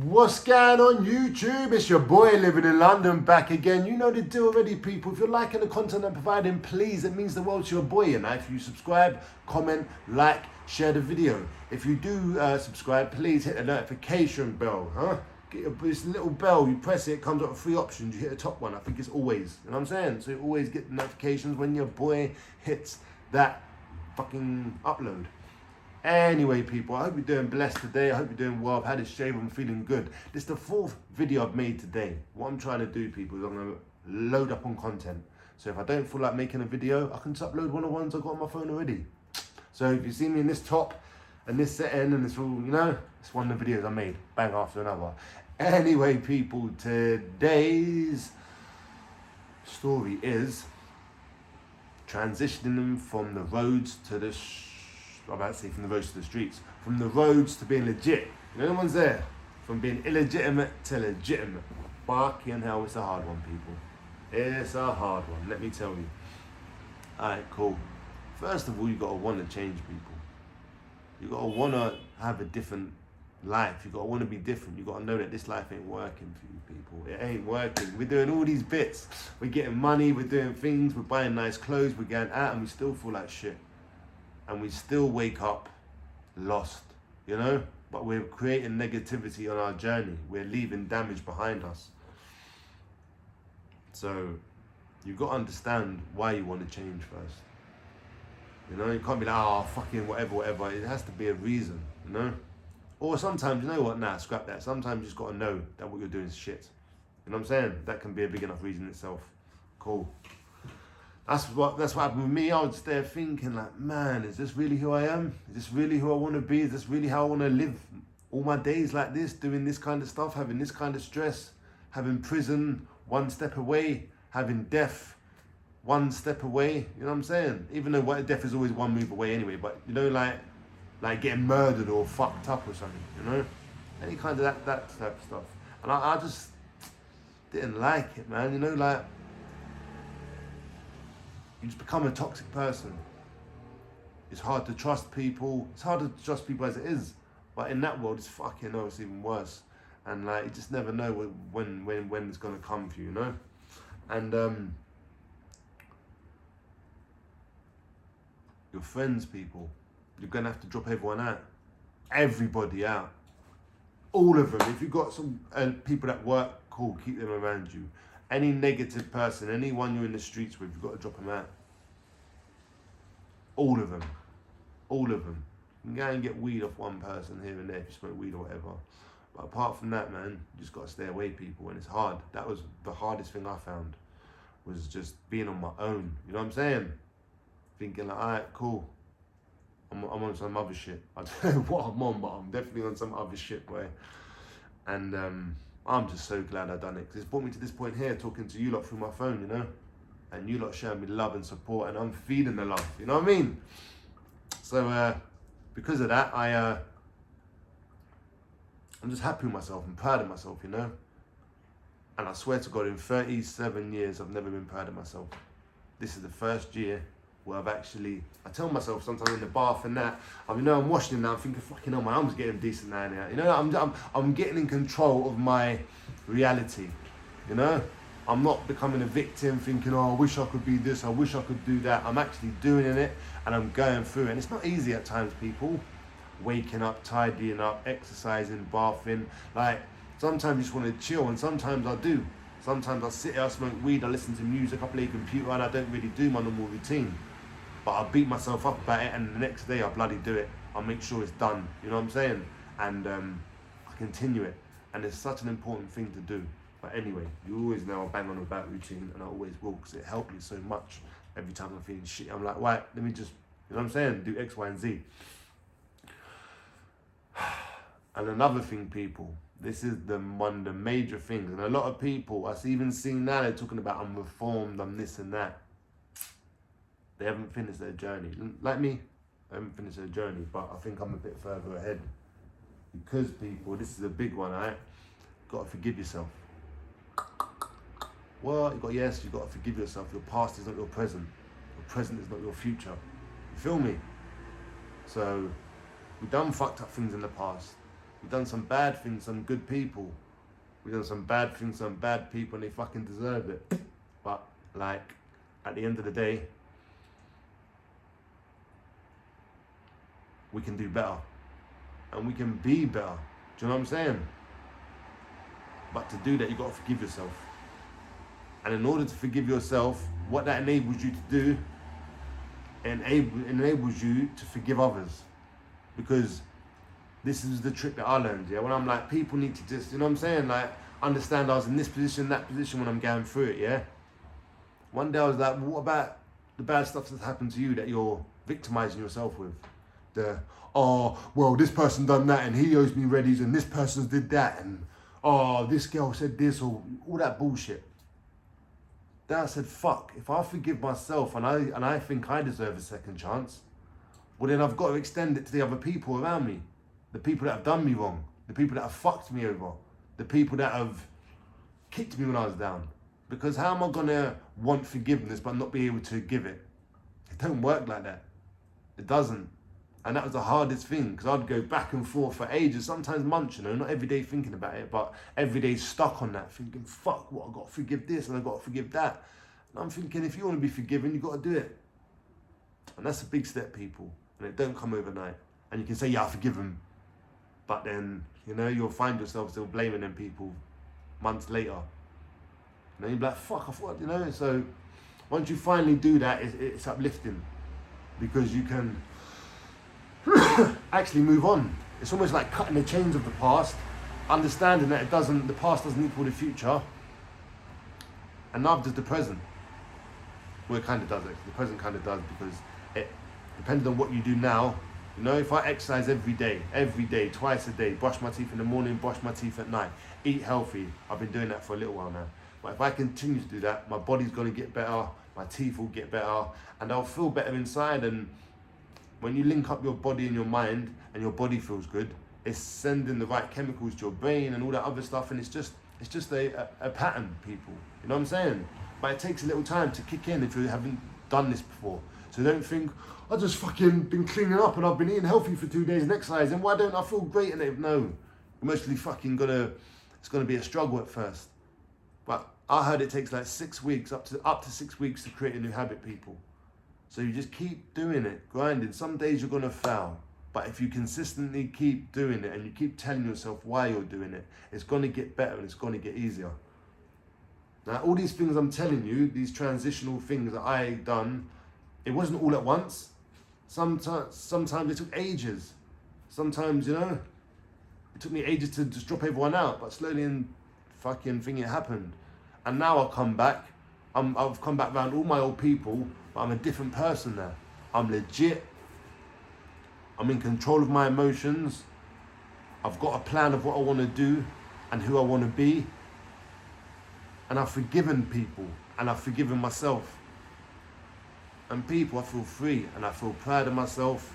What's going on YouTube? It's your boy living in London back again. You know the deal already, people. If you're liking the content I'm providing, please, it means the world to your boy. And if you subscribe, comment, like, share the video. If you do subscribe, please hit the notification bell, Get this little bell, you press it, it comes up with 3 options. You hit the top one. I think it's always, you know what I'm saying? So you always get the notifications when your boy hits that fucking upload. Anyway, people, I hope you're doing blessed today. I hope you're doing well. I've had a shave, I'm feeling good. This is the 4th video I've made today. What I'm trying to do, people, is I'm going to load up on content. So if I don't feel like making a video, I can just upload one of the ones I've got on my phone already. So if you see me in this top and this setting and this all, you know, it's one of the videos I made, bang after another. Anyway, people, today's story is transitioning from the roads to the I'm about to say from the roads to the streets. From the roads to being legit. You know the ones there? From being illegitimate to legitimate. Fucking hell, it's a hard one, people. It's a hard one, let me tell you. Alright, cool. First of all, you gotta want to change, people. You gotta want to have a different life. You gotta want to be different. You gotta know that this life ain't working for you, people. It ain't working. We're doing all these bits. We're getting money, we're doing things, we're buying nice clothes, we're going out, and we still feel like shit. And we still wake up lost, you know? But we're creating negativity on our journey. We're leaving damage behind us. So you've got to understand why you want to change first. You know, you can't be like, oh, fucking whatever. It has to be a reason, you know? Or sometimes, you know what, nah, scrap that. Sometimes you just got to know that what you're doing is shit. You know what I'm saying? That can be a big enough reason itself. Cool. That's what happened with me. I was there thinking like, man, is this really who I am? Is this really who I want to be? Is this really how I want to live all my days like this, doing this kind of stuff, having this kind of stress, having prison one step away, having death one step away, you know what I'm saying? Even though death is always one move away anyway, but you know, like getting murdered or fucked up or something, you know? Any kind of that type of stuff. And I just didn't like it, man, you know, like, you just become a toxic person. It's hard to trust people. It's hard to trust people as it is. But in that world, it's fucking no, it's even worse. And like, you just never know when it's gonna come for you, you know? And your friends, people, you're gonna have to drop everyone out. Everybody out. All of them. If you've got some people that work, cool, keep them around you. Any negative person, anyone you're in the streets with, you've got to drop them out. All of them. All of them. You can go and get weed off one person here and there if you smoke weed or whatever. But apart from that, man, you just got to stay away, people. And it's hard. That was the hardest thing I found, was just being on my own. You know what I'm saying? Thinking like, all right, cool. I'm on some other shit. I don't know what I'm on, but I'm definitely on some other shit, boy. And I'm just so glad I've done it, because it's brought me to this point here, talking to you lot through my phone, you know? And you lot showing me love and support, and I'm feeding the love, you know what I mean? So, because of that, I'm just happy with myself, I'm proud of myself, you know? And I swear to God, in 37 years, I've never been proud of myself. This is the first year where I've actually, I tell myself sometimes in the bath and that, you know, I'm washing it now, I'm thinking, fucking hell, my arm's getting decent now, you know, I'm getting in control of my reality, you know? I'm not becoming a victim thinking, oh, I wish I could be this, I wish I could do that. I'm actually doing it, and I'm going through it. And it's not easy at times, people. Waking up, tidying up, exercising, bathing. Like, sometimes you just want to chill, and sometimes I do. Sometimes I sit here, I smoke weed, I listen to music, I play computer, and I don't really do my normal routine. But I beat myself up about it, and the next day I bloody do it. I make sure it's done, you know what I'm saying? And I continue it. And it's such an important thing to do. But anyway, you always know I bang on about routine, and I always will, because it helped me so much. Every time I'm feeling shit, I'm like, right, let me just, you know what I'm saying, do X, Y, and Z. And another thing, people, this is one of the major things, and a lot of people, I've even seen now, they're talking about I'm reformed, I'm this and that. They haven't finished their journey. Like me, I haven't finished their journey, but I think I'm a bit further ahead. Because, people, this is a big one, right? Got to forgive yourself. Well, you've got to forgive yourself. Your past is not your present. Your present is not your future. You feel me? So, we've done fucked up things in the past. We've done some bad things, some good people. We've done some bad things, some bad people, and they fucking deserve it. But, like, at the end of the day, we can do better. And we can be better. Do you know what I'm saying? But to do that, you've got to forgive yourself. And in order to forgive yourself, what that enables you to do, enables you to forgive others. Because this is the trick that I learned, yeah? When I'm like, people need to just, you know what I'm saying? Like, understand I was in this position, that position when I'm going through it, yeah? One day I was like, what about the bad stuff that's happened to you that you're victimizing yourself with? Oh, well, this person done that and he owes me readies and this person did that and, oh, this girl said this or all that bullshit. Then I said, fuck, if I forgive myself and I think I deserve a second chance, well then I've got to extend it to the other people around me. The people that have done me wrong, the people that have fucked me over, the people that have kicked me when I was down. Because how am I gonna want forgiveness but not be able to give it? It don't work like that. It doesn't. And that was the hardest thing, because I'd go back and forth for ages, sometimes months, you know, not every day thinking about it, but every day stuck on that, thinking, fuck, what, I've got to forgive this and I've got to forgive that. And I'm thinking, if you want to be forgiven, you've got to do it. And that's a big step, people. And it don't come overnight. And you can say, yeah, I forgive them. But then, you know, you'll find yourself still blaming them people months later. And then you'll be like, fuck, I thought, you know. So once you finally do that, it's uplifting. Because you can actually move on. It's almost like cutting the chains of the past, understanding that the past doesn't equal the future, and neither does the present. Well, it kind of does it. The present kind of does, because it, depending on what you do now, you know, if I exercise every day, twice a day, brush my teeth in the morning, brush my teeth at night, eat healthy. I've been doing that for a little while now. But if I continue to do that, my body's going to get better, my teeth will get better, and I'll feel better inside. And when you link up your body and your mind and your body feels good, it's sending the right chemicals to your brain and all that other stuff, and it's just a pattern, people. You know what I'm saying? But it takes a little time to kick in if you haven't done this before. So don't think, I just fucking been cleaning up and I've been eating healthy for 2 days and exercising, why don't I feel great in it? No, you're mostly fucking it's gonna be a struggle at first. But I heard it takes like 6 weeks, up to 6 weeks to create a new habit, people. So you just keep doing it, grinding. Some days you're gonna fail, but if you consistently keep doing it and you keep telling yourself why you're doing it, it's gonna get better and it's gonna get easier. Now, all these things I'm telling you, these transitional things that I done, it wasn't all at once. Sometimes it took ages. Sometimes, you know, it took me ages to just drop everyone out, but slowly and fucking thing it happened. And now I've come back. I've come back around all my old people, but I'm a different person now. I'm legit. I'm in control of my emotions. I've got a plan of what I want to do and who I want to be. And I've forgiven people and I've forgiven myself. And people, I feel free and I feel proud of myself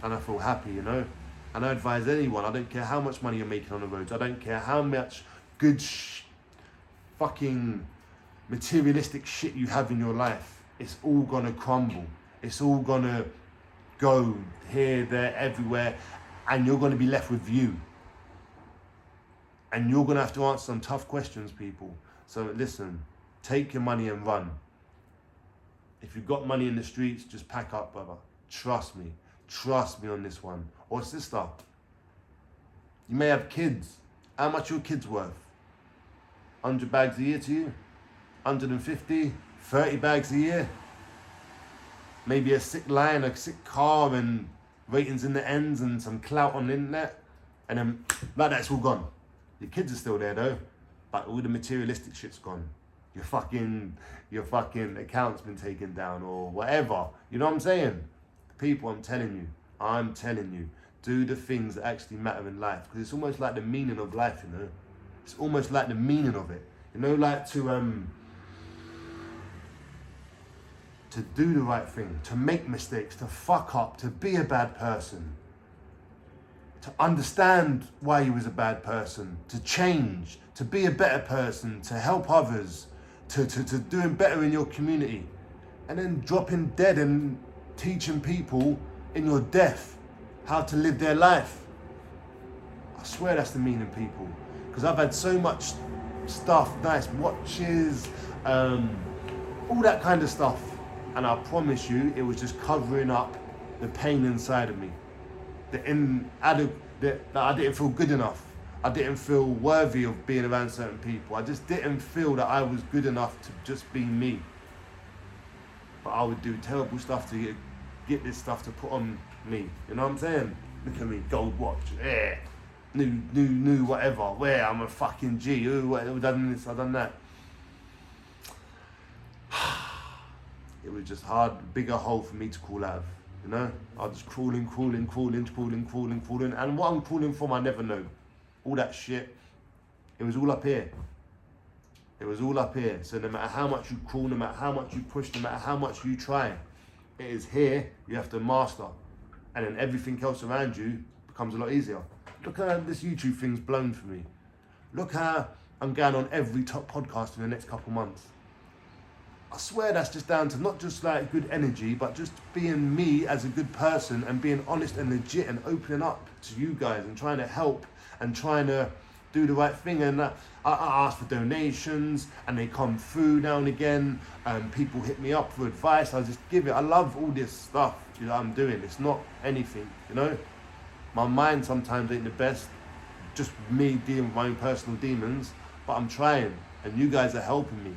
and I feel happy, you know. And I advise anyone, I don't care how much money you're making on the roads, I don't care how much good fucking materialistic shit you have in your life, it's all gonna crumble. It's all gonna go here, there, everywhere, and you're gonna be left with you. And you're gonna have to answer some tough questions, people. So listen, take your money and run. If you've got money in the streets, just pack up, brother. Trust me on this one. Or sister, you may have kids. How much are your kids worth? 100 bags a year to you? 150, 30 bags a year? Maybe a sick line, a sick car, and ratings in the ends and some clout on the internet. And then, like that's all gone. Your kids are still there though, but all the materialistic shit's gone. Your fucking account's been taken down or whatever. You know what I'm saying? People, I'm telling you, do the things that actually matter in life. Because it's almost like the meaning of life, you know? It's almost like the meaning of it. You know, like to do the right thing, to make mistakes, to fuck up, to be a bad person, to understand why you was a bad person, to change, to be a better person, to help others, to doing better in your community, and then dropping dead and teaching people in your death how to live their life. I swear that's the meaning, people. Because I've had so much stuff, nice watches, all that kind of stuff. And I promise you, it was just covering up the pain inside of me. That I didn't feel good enough. I didn't feel worthy of being around certain people. I just didn't feel that I was good enough to just be me. But I would do terrible stuff to get this stuff to put on me. You know what I'm saying? Look at me, gold watch, yeah. New whatever. Where I'm a fucking G. Who done this? I done that. It was just hard, bigger hole for me to crawl out of. You know, I was just crawling. And what I'm crawling from, I never know. All that shit, it was all up here. It was all up here. So no matter how much you crawl, no matter how much you push, no matter how much you try, it is here you have to master. And then everything else around you becomes a lot easier. Look how this YouTube thing's blown for me. Look how I'm going on every top podcast in the next couple months. I swear that's just down to not just like good energy, but just being me as a good person and being honest and legit and opening up to you guys and trying to help and trying to do the right thing. And I ask for donations and they come through now and again. People hit me up for advice. I just give it. I love all this stuff I'm doing. It's not anything, you know. My mind sometimes ain't the best. Just me dealing with my own personal demons, but I'm trying and you guys are helping me.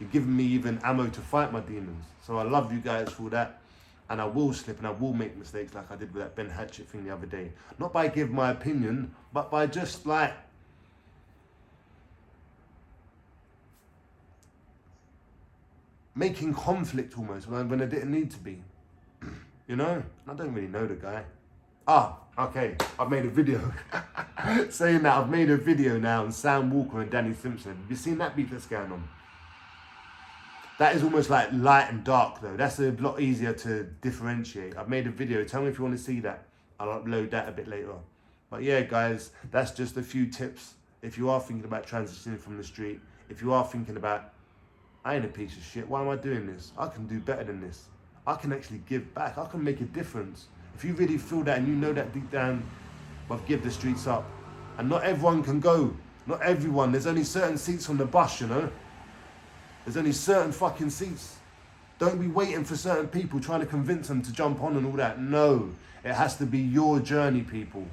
You're giving me even ammo to fight my demons. So I love you guys for that. And I will slip and I will make mistakes like I did with that Ben Hatchett thing the other day. Not by giving my opinion, but by just like making conflict almost when it didn't need to be. You know? I don't really know the guy. Okay, I've made a video. Saying that, I've made a video now on Sam Walker and Danny Simpson. Have you seen that beef that's going on? That is almost like light and dark though. That's a lot easier to differentiate. I've made a video. Tell me if you want to see that. I'll upload that a bit later. But yeah, guys, that's just a few tips. If you are thinking about transitioning from the street, if you are thinking about, I ain't a piece of shit, why am I doing this? I can do better than this. I can actually give back. I can make a difference. If you really feel that and you know that deep down, well, give the streets up. And not everyone can go. Not everyone. There's only certain seats on the bus, you know. There's only certain fucking seats. Don't be waiting for certain people trying to convince them to jump on and all that. No, it has to be your journey, people.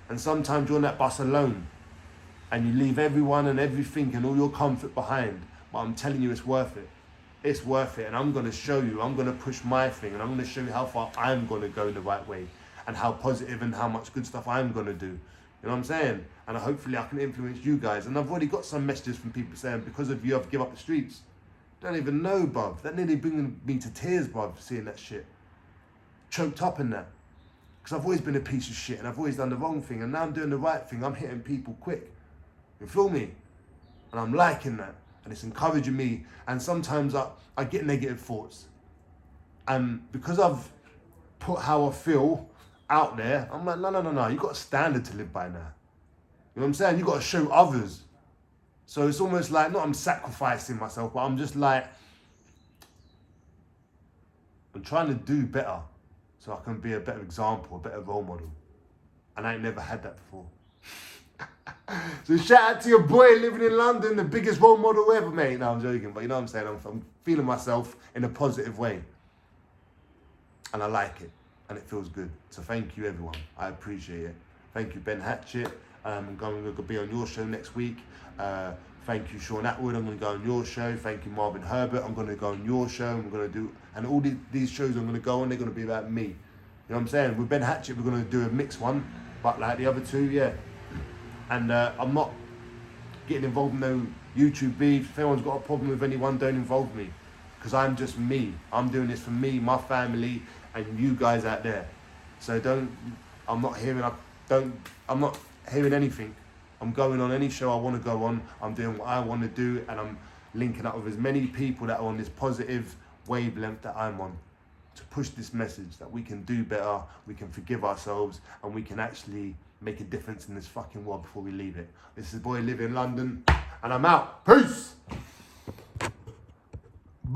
And sometimes you're on that bus alone and you leave everyone and everything and all your comfort behind. But I'm telling you, it's worth it. It's worth it. And I'm going to show you, I'm going to push my thing and I'm going to show you how far I'm going to go in the right way and how positive and how much good stuff I'm going to do. You know what I'm saying? And hopefully I can influence you guys. And I've already got some messages from people saying, because of you, I've given up the streets. Don't even know, bruv. That nearly bringing me to tears, bruv, seeing that shit. Choked up in that. Because I've always been a piece of shit and I've always done the wrong thing. And now I'm doing the right thing. I'm hitting people quick. You feel me? And I'm liking that. And it's encouraging me. And sometimes I get negative thoughts. And because I've put how I feel out there, I'm like, no. You've got a standard to live by now. You know what I'm saying? You've got to show others. So it's almost like, not I'm sacrificing myself, but I'm just like, I'm trying to do better so I can be a better example, a better role model. And I ain't never had that before. So shout out to your boy living in London, the biggest role model ever, mate. No, I'm joking, but you know what I'm saying? I'm feeling myself in a positive way. And I like it. And it feels good. So thank you, everyone. I appreciate it. Thank you, Ben Hatchett. I'm going to be on your show next week. Thank you, Sean Atwood. I'm going to go on your show. Thank you, Marvin Herbert. I'm going to go on your show. I'm going to do, and all these shows I'm going to go on, they're going to be about me. You know what I'm saying? With Ben Hatchett, we're going to do a mixed one, but like the other two, yeah. And I'm not getting involved in no YouTube beef. If anyone's got a problem with anyone, don't involve me, because I'm just me. I'm doing this for me, my family, and you guys out there. So I'm not hearing anything. I'm going on any show I want to go on. I'm doing what I want to do, and I'm linking up with as many people that are on this positive wavelength that I'm on to push this message that we can do better, we can forgive ourselves, and we can actually make a difference in this fucking world before we leave it. This is boy living in London, and I'm out. Peace!